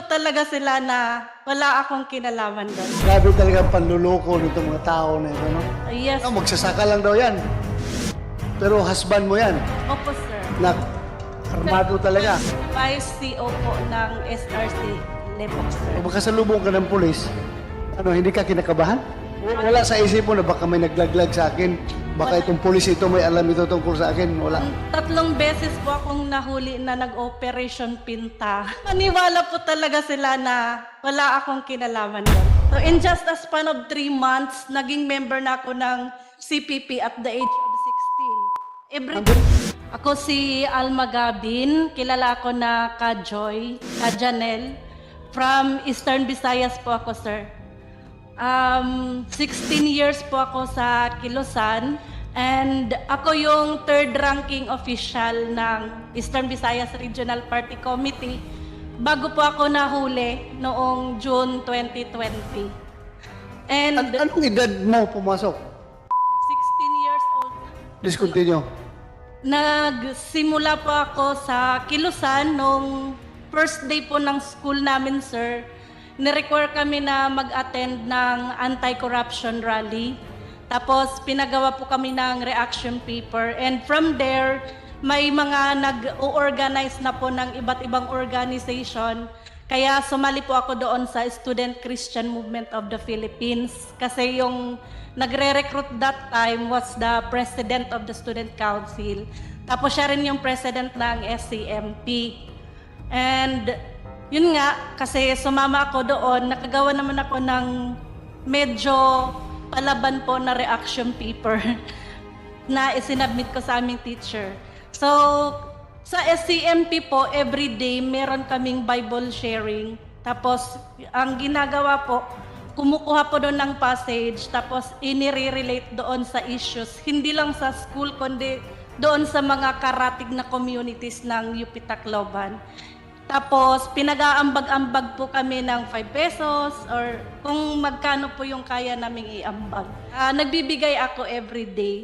talaga sila na wala akong kinalaman doon. Grabe talaga ang panluloko nitong mga tao na ito, no? Yes. Magsasaka lang daw yan. Pero husband mo yan, Opo, sir. na armado talaga. Vice CEO po ng SRC Lepok, sir. Kung makasalubong ka ng pulis, hindi ka kinakabahan? Wala sa isip mo na baka may naglaglag sa akin, baka itong pulis ito may alam ito tungkol sa akin, wala. 3 beses po akong nahuli na nag-operation pinta. Maniwala po talaga sila na wala akong kinalaman doon. So in just a span of 3 months, naging member na ako ng CPP at the age of 16. Ako si Alma Gabin, kilala ako na Ka-Joy, Ka-Janel. From Eastern Visayas po ako, sir. 16 years po ako sa Kilusan and ako yung 3rd ranking official ng Eastern Visayas Regional Party Committee bago po ako nahuli noong June 2020. And Anong edad mo pumasok? 16 years old. Please continue. Nagsimula po ako sa Kilusan nung first day po ng school namin, sir. Ni-require kami na mag-attend ng anti-corruption rally. Tapos pinagawa po kami ng reaction paper. And from there, may mga nag-organize na po ng iba't ibang organization. Kaya sumali po ako doon sa Student Christian Movement of the Philippines. Kasi yung nagre-recruit that time was the President of the Student Council. Tapos siya rin yung President ng SCMP. And yun nga, kasi sumama ako doon, nakagawa naman ako ng medyo palaban po na reaction paper na isinabmit ko sa aming teacher. So, sa SCMP po, everyday meron kaming Bible sharing. Tapos, ang ginagawa po, kumukuha po doon ng passage, tapos inire-relate doon sa issues. Hindi lang sa school, kundi doon sa mga karatig na communities ng UP Tacloban. Tapos, pinag-aambag-ambag po kami ng 5 pesos or kung magkano po yung kaya naming iambag. Nagbibigay ako everyday.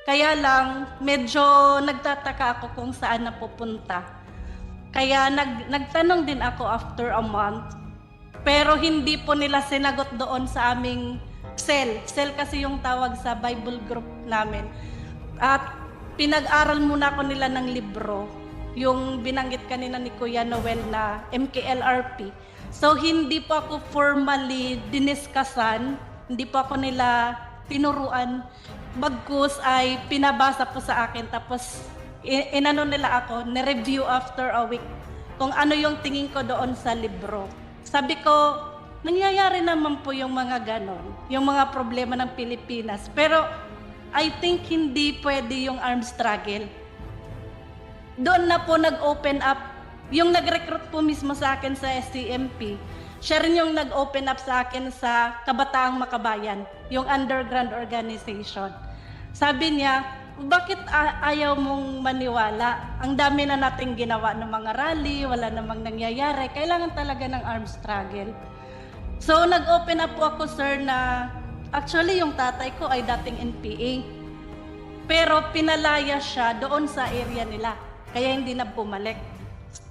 Kaya lang, medyo nagtataka ako kung saan napupunta. Kaya nagtanong din ako after a month. Pero hindi po nila sinagot doon sa aming cell. Cell kasi yung tawag sa Bible group namin. At pinag-aral muna ako nila ng libro. Yung binanggit kanina ni Kuya Noel na MKLRP. So, hindi po ako formally diniskasan, hindi po ako nila tinuruan. Bagkus ay pinabasa po sa akin, tapos inano nila ako, ni-review after a week kung ano yung tingin ko doon sa libro. Sabi ko, nangyayari naman po yung mga ganon, yung mga problema ng Pilipinas. Pero I think hindi pwede yung armed struggle. Doon na po nag-open up, yung nag-recruit po mismo sa akin sa SCMP, siya rin yung nag-open up sa akin sa Kabataang Makabayan, yung underground organization. Sabi niya, bakit ayaw mong maniwala? Ang dami na nating ginawa ng mga rally, wala namang nangyayari, kailangan talaga ng armed struggle. So nag-open up po ako, sir, na actually yung tatay ko ay dating NPA. Pero pinalaya siya doon sa area nila. Kaya hindi na bumalik.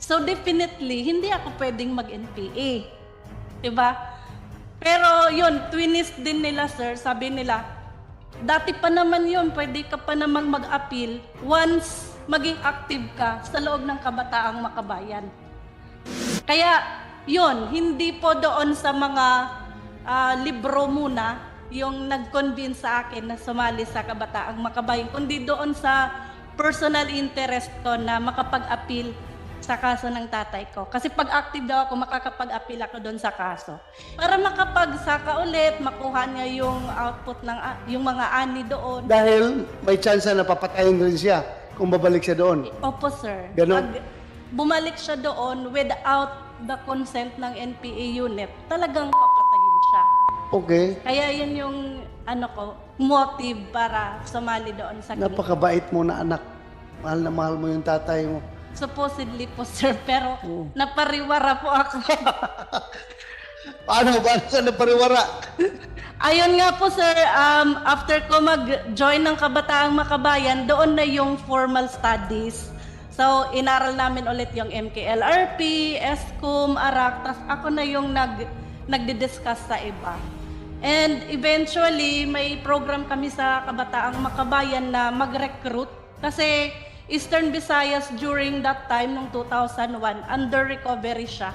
So definitely, hindi ako pwedeng mag-NPA. Diba? Pero yun, twinist din nila, sir. Sabi nila, dati pa naman yun, pwede ka pa namang mag-appeal once maging active ka sa loob ng Kabataang Makabayan. Kaya yun, hindi po doon sa mga libro muna yung nag-convince sa akin na sumali sa Kabataang Makabayan, kundi doon sa personal interest ko na makapag-appeal sa kaso ng tatay ko. Kasi pag active daw ako, makakapag-appeal ako doon sa kaso. Para makapagsaka ulit, makuha niya yung output ng yung mga ani doon. Dahil may chance na papatayin rin siya kung babalik siya doon. Opo, sir. Ganon? Pag bumalik siya doon without the consent ng NPA unit, talagang papatayin siya. Okay. Kaya yun yung motive para sumali doon sa group. Napakabait mo na anak. Mahal na mahal mo yung tatay mo. Supposedly po, sir, pero napariwara po ako. Paano ka napariwara? Ayun nga po, sir, after ko mag-join ng Kabataang Makabayan, doon na yung formal studies. So, inaral namin ulit yung MKLRP, ESCOM, ARAC, tas ako na yung nagdi-discuss sa iba. And eventually, may program kami sa Kabataang Makabayan na mag-recruit kasi Eastern Visayas during that time, nung 2001, under recovery siya.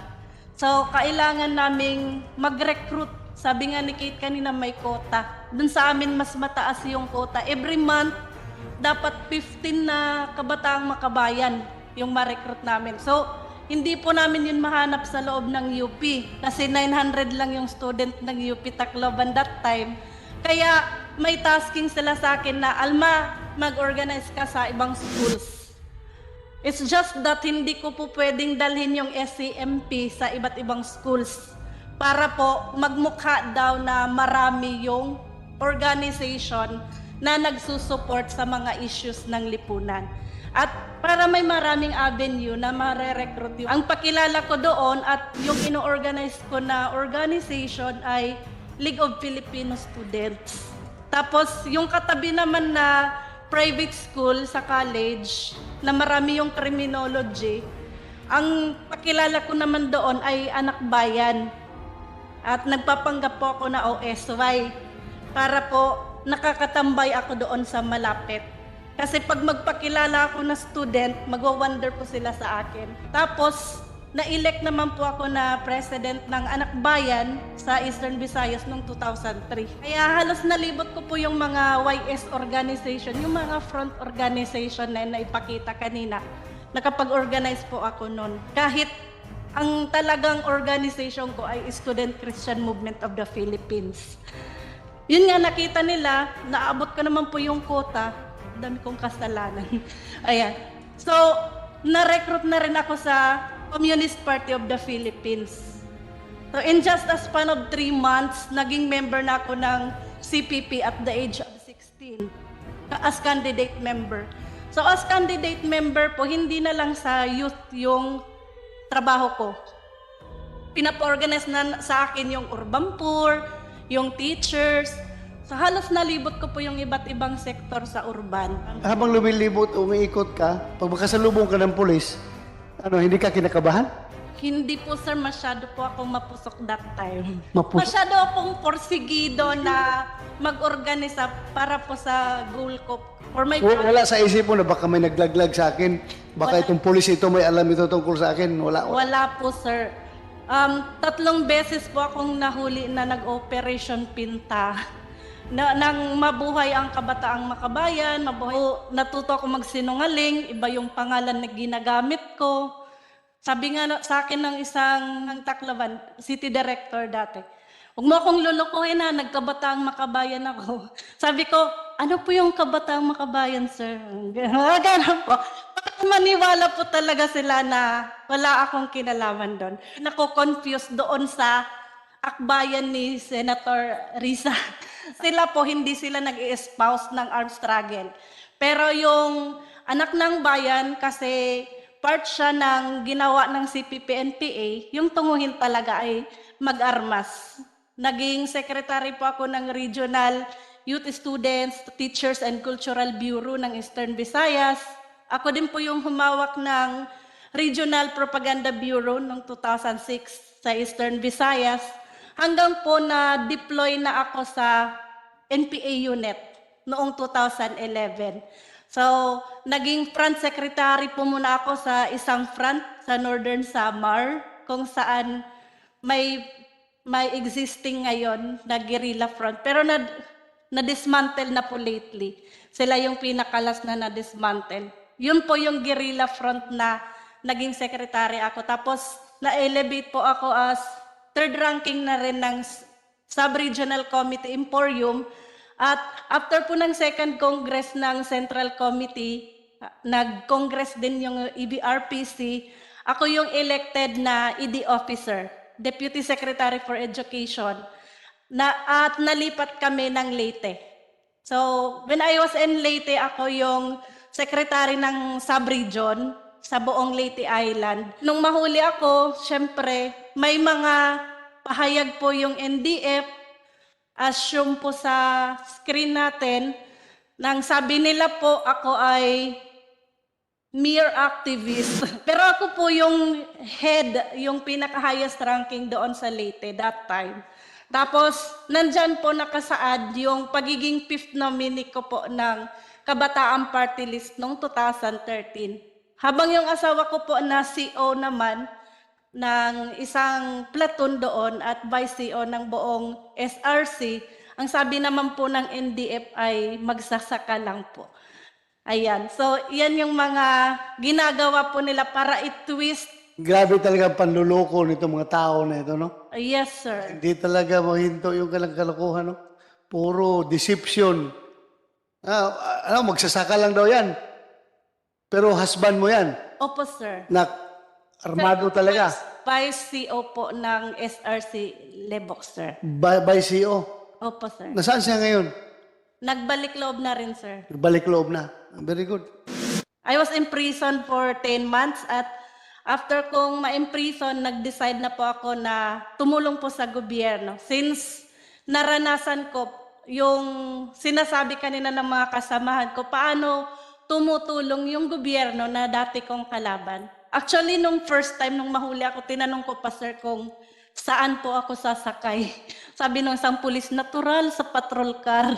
So, kailangan naming mag-recruit. Sabi nga ni Kate kanina, may quota. Dun sa amin, mas mataas yung quota. Every month, dapat 15 na Kabataang Makabayan yung ma-recruit namin. So, hindi po namin yun mahanap sa loob ng UP kasi 900 lang yung student ng UP Tacloban that time. Kaya may tasking sila sa akin na, Alma, mag-organize ka sa ibang schools. It's just that hindi ko po pwedeng dalhin yung SCMP sa iba't ibang schools para po magmukha daw na marami yung organization na nagsusupport sa mga issues ng lipunan. At para may maraming avenue na mare-recruit yun. Ang pakilala ko doon at yung ino-organize ko na organization ay League of Filipino Students. Tapos yung katabi naman na private school sa college na marami yung criminology, ang pakilala ko naman doon ay Anak Bayan. At nagpapanggap po ako na OSY para po nakakatambay ako doon sa malapit. Kasi pag magpakilala ako na student, magwa-wonder po sila sa akin. Tapos, na-elect naman po ako na president ng Anak Bayan sa Eastern Visayas noong 2003. Kaya halos nalibot ko po yung mga YS organization, yung mga front organization na naipakita kanina. Nakapag-organize po ako noon. Kahit ang talagang organization ko ay Student Christian Movement of the Philippines. Yun nga, nakita nila, naabot ko naman po yung quota, dami kong kasalanan. Ayan. So, na-recruit na rin ako sa Communist Party of the Philippines. So, in just a span of 3 months, naging member na ako ng CPP at the age of 16 as candidate member. So, as candidate member po, hindi na lang sa youth yung trabaho ko. Pinapa-organize na sa akin yung urban poor, yung teachers. So halos nalibot ko po yung iba't ibang sektor sa urban. Habang lumilibot, umiikot ka, pag makasalubong ka ng pulis, hindi ka kinakabahan? Hindi po sir, masyado po akong mapusok that time. Mapusok? Masyado akong porsigido na mag-organisa para po sa goal ko. For my Wala sa isip mo na baka may naglaglag sa akin, baka itong pulis ito may alam ito tungkol sa akin, wala. Wala po sir. 3 beses po akong nahuli na nag-operation pinta. Nang mabuhay ang Kabataang Makabayan, natuto ako magsinungaling, iba yung pangalan na ginagamit ko. Sabi nga sa akin ng isang Tacloban, city director dati, huwag mo akong lulukuhin na, nagkabataang Makabayan ako. Sabi ko, ano po yung Kabataang Makabayan, sir? Ganun po. Maniwala po talaga sila na wala akong kinalaman doon. Nako-confuse doon sa akbayan ni Senator Risa. Sila po, hindi sila nag-espouse ng armed struggle. Pero yung Anak ng Bayan, kasi part siya ng ginawa ng CPP-NPA, yung tunguhin talaga ay mag-armas. Naging secretary po ako ng Regional Youth Students, Teachers and Cultural Bureau ng Eastern Visayas. Ako din po yung humawak ng Regional Propaganda Bureau noong 2006 sa Eastern Visayas. Hanggang po na-deploy na ako sa NPA unit noong 2011. So, naging front secretary po muna ako sa isang front sa Northern Samar, kung saan may existing ngayon na guerrilla front. Pero na-dismantle na po lately. Sila yung pinakalas na na-dismantle. Yun po yung guerrilla front na naging secretary ako. Tapos, na-elevate po ako as third ranking na rin ng Sub-Regional Committee Emporium. At after po ng second congress ng Central Committee, nag-congress din yung EBRPC, ako yung elected na ED officer, Deputy Secretary for Education, at nalipat kami ng Leyte. So, when I was in Leyte, ako yung secretary ng sub-region sa buong Leyte Island. Nung mahuli ako, syempre, may mga pahayag po yung NDF, assume po sa screen natin, nang sabi nila po ako ay mere activist. Pero ako po yung head, yung pinaka-highest ranking doon sa Leyte that time. Tapos, nandyan po nakasaad yung pagiging fifth nominee ko po ng Kabataan Party List noong 2013. Habang yung asawa ko po na CO naman ng isang platoon doon at vice CO ng buong SRC, ang sabi naman po ng NDF ay magsasaka lang po. Ayan. So, yan yung mga ginagawa po nila para i-twist. Grabe talaga ang panluloko nitong mga tao na ito, no? Yes, sir. Hindi talaga mahinto yung kalokohan, no? Puro deception. Magsasaka lang daw yan. Pero husband mo yan, Opo, sir. na armado talaga. Vice CO po ng SRC Lebok, sir. By CEO. Opo, sir. Nasaan siya ngayon? Nagbalik loob na rin, sir. Balik loob na. Very good. I was in prison for 10 months at after kong ma-imprison, nag-decide na po ako na tumulong po sa gobyerno. Since naranasan ko yung sinasabi kanina ng mga kasamahan ko, paano tumutulong yung gobyerno na dati kong kalaban. Actually, nung first time nung mahuli ako, tinanong ko pa, sir, kung saan po ako sasakay. Sabi nung isang pulis, natural sa patrol car.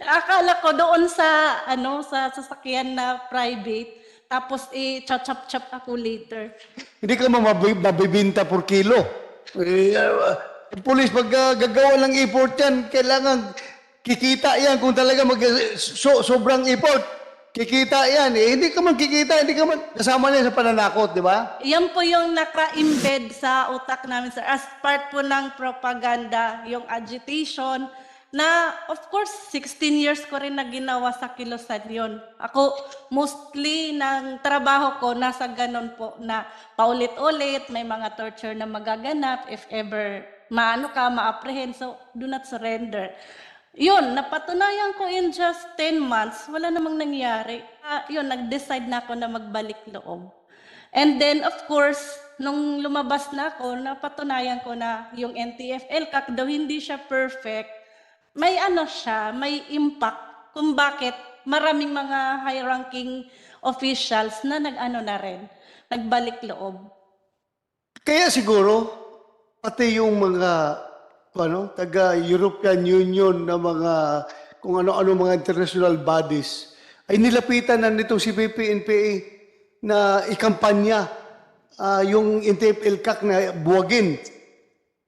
Akala ko doon sa sa sasakyan na private, tapos i-chop-chop ako later. Hindi ka mabibinta per kilo. Police, pag gagawa ng effort yan, kailangan kikita yan kung talaga sobrang effort. Kikita yan. Hindi ka man kikita, hindi ka man kasama niya sa pananakot, di ba? Yan po yung naka-embed sa utak namin, sir. As part po ng propaganda, yung agitation, na of course, 16 years ko rin na ginawa sa Kilusan yun. Ako, mostly ng trabaho ko, nasa ganon po na paulit-ulit, may mga torture na magaganap, if ever ma-apprehend, so do not surrender. Yun, napatunayan ko in just 10 months, wala namang nangyari. Yun, nag-decide na ako na magbalik loob. And then, of course, nung lumabas na ako, napatunayan ko na yung NTF-ELCAC daw hindi siya perfect. May siya, may impact kung bakit maraming mga high-ranking officials na na rin, nagbalik loob. Kaya siguro, pati yung mga taga-European Union na mga kung ano-ano mga international bodies ay nilapitan na nitong si PPNPA na ikampanya yung NTF-ELCAC na buwagin.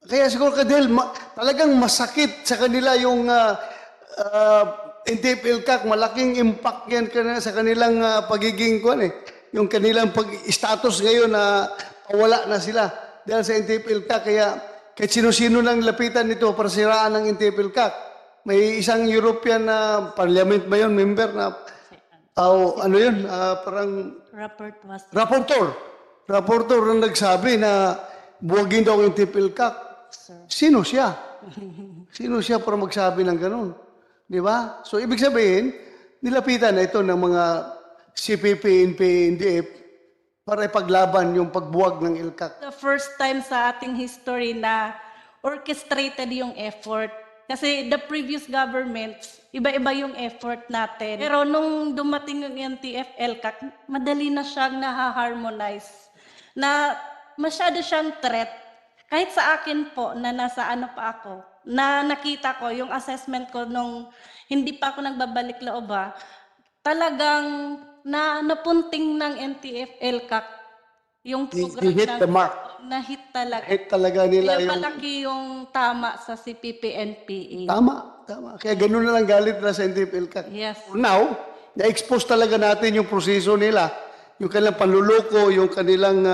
Kaya siguro dahil talagang masakit sa kanila yung NTF-ELCAC, malaking impact yan sa kanilang pagiging yung kanilang pag-status ngayon na wala na sila dahil sa NTF-ELCAC. Kaya kahit sino-sino nang lapitan nito para siraan ng NTF-ELCAC. May isang European na parliament ba yun, member na parang rapporteur na nagsabi na buwagin daw yung NTF-ELCAC. Sino siya? Sino siya para magsabi ng ganun? Di ba? So, ibig sabihin, nilapitan na ito ng mga CPP, NPA, para ipaglaban yung pagbuwag ng ILCAC. The first time sa ating history na orchestrated yung effort. Kasi the previous governments, iba-iba yung effort natin. Pero nung dumating yung NTF-ELCAC, madali na siyang naha-harmonize. Na masyado siyang threat. Kahit sa akin po, na nasa pa ako, na nakita ko yung assessment ko nung hindi pa ako nagbabalik loob talagang napunting ng NTF-ELCAC yung program hit the mark. Na-hit talaga. Hit talaga nila Kaya yung... malaki yung tama sa CPP-NPA. Tama. Kaya ganun na lang galit na sa NTF-ELCAC. Yes. Now, na-expose talaga natin yung proseso nila, yung kanilang panluloko, yung kanilang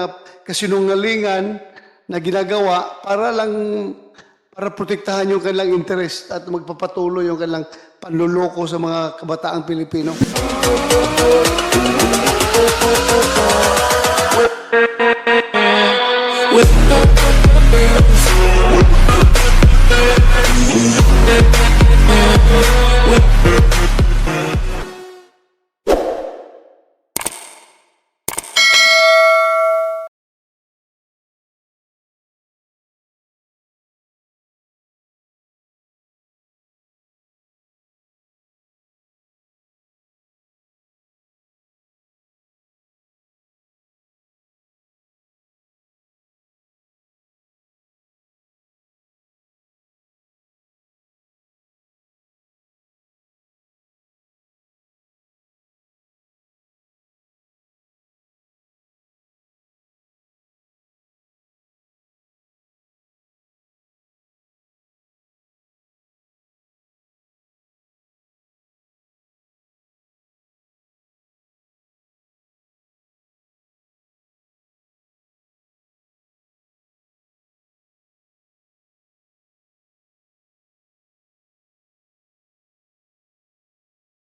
kasinungalingan na ginagawa para protektahan yung kanilang interest at magpapatuloy yung kanilang panluloko sa mga kabataang Pilipino. With